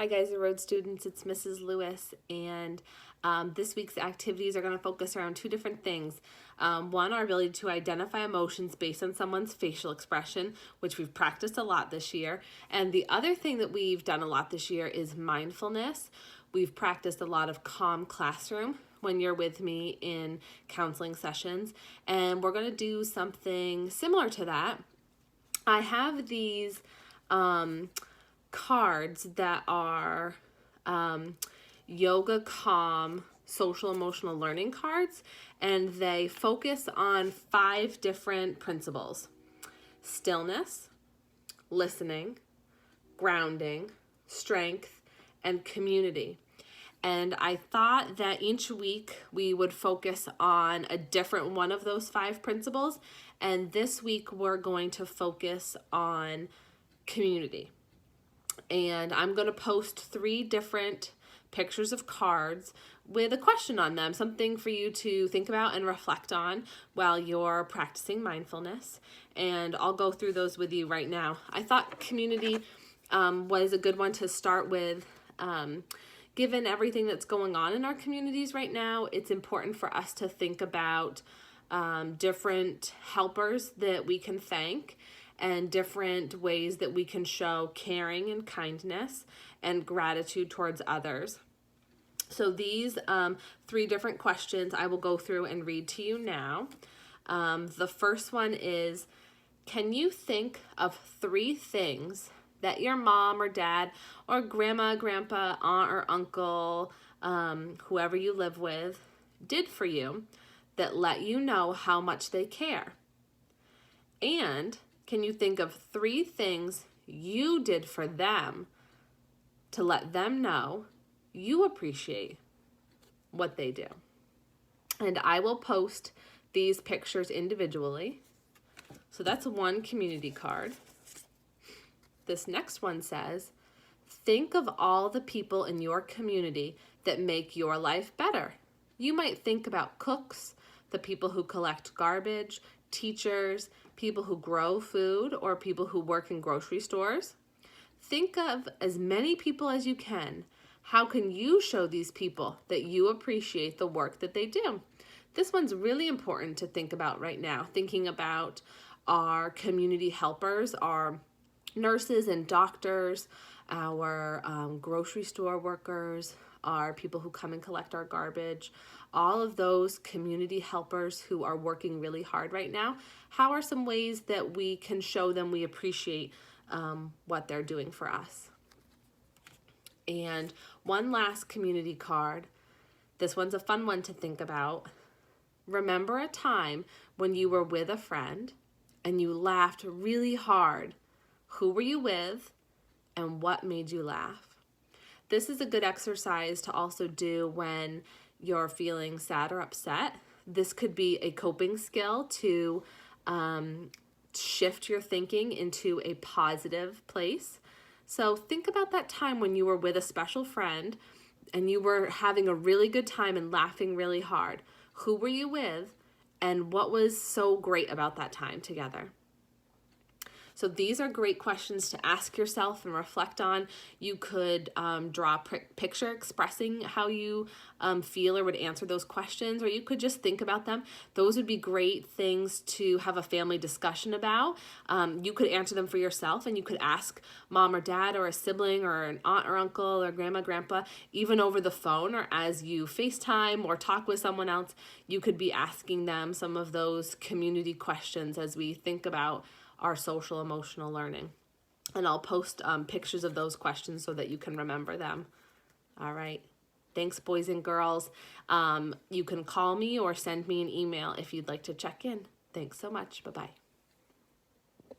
Hi guys, the Road Students, it's Mrs. Lewis, and this week's activities are going to focus around two different things. One, our ability to identify emotions based on someone's facial expression, which we've practiced a lot this year. And the other thing that we've done a lot this year is mindfulness. We've practiced a lot of Calm Classroom when you're with me in counseling sessions, and we're going to do something similar to that. I have these cards that are yoga calm social emotional learning cards, and they focus on 5 different principles: stillness, listening, grounding, strength, and community. And I thought that each week we would focus on a different one of those 5 principles, and this week we're going to focus on community. And I'm going to post 3 different pictures of cards with a question on them, something for you to think about and reflect on while you're practicing mindfulness. And I'll go through those with you right now. I thought community was a good one to start with. Given everything that's going on in our communities right now, it's important for us to think about different helpers that we can thank and different ways that we can show caring and kindness and gratitude towards others. So these 3 different questions I will go through and read to you now. The first one is, can you think of 3 things that your mom or dad or grandma, grandpa, aunt or uncle, whoever you live with, did for you that let you know how much they care? And can you think of 3 things you did for them to let them know you appreciate what they do? And I will post these pictures individually. So that's one community card. This next one says, think of all the people in your community that make your life better. You might think about cooks, the people who collect garbage, teachers, people who grow food, or people who work in grocery stores. Think of as many people as you can. How can you show these people that you appreciate the work that they do? This one's really important to think about right now, thinking about our community helpers, our nurses and doctors, our grocery store workers, our people who come and collect our garbage, all of those community helpers who are working really hard right now. How are some ways that we can show them we appreciate what they're doing for us? And one last community card. This one's a fun one to think about. Remember a time when you were with a friend and you laughed really hard. Who were you with and what made you laugh? This is a good exercise to also do when you're feeling sad or upset. This could be a coping skill to shift your thinking into a positive place. So think about that time when you were with a special friend and you were having a really good time and laughing really hard. Who were you with and what was so great about that time together? So these are great questions to ask yourself and reflect on. You could draw a picture expressing how you feel or would answer those questions, or you could just think about them. Those would be great things to have a family discussion about. You could answer them for yourself, and you could ask mom or dad or a sibling or an aunt or uncle or grandma, grandpa, even over the phone or as you FaceTime or talk with someone else. You could be asking them some of those community questions as we think about our social emotional learning. And I'll post pictures of those questions so that you can remember them. All right. Thanks, boys and girls. You can call me or send me an email if you'd like to check in. Thanks so much. Bye-bye.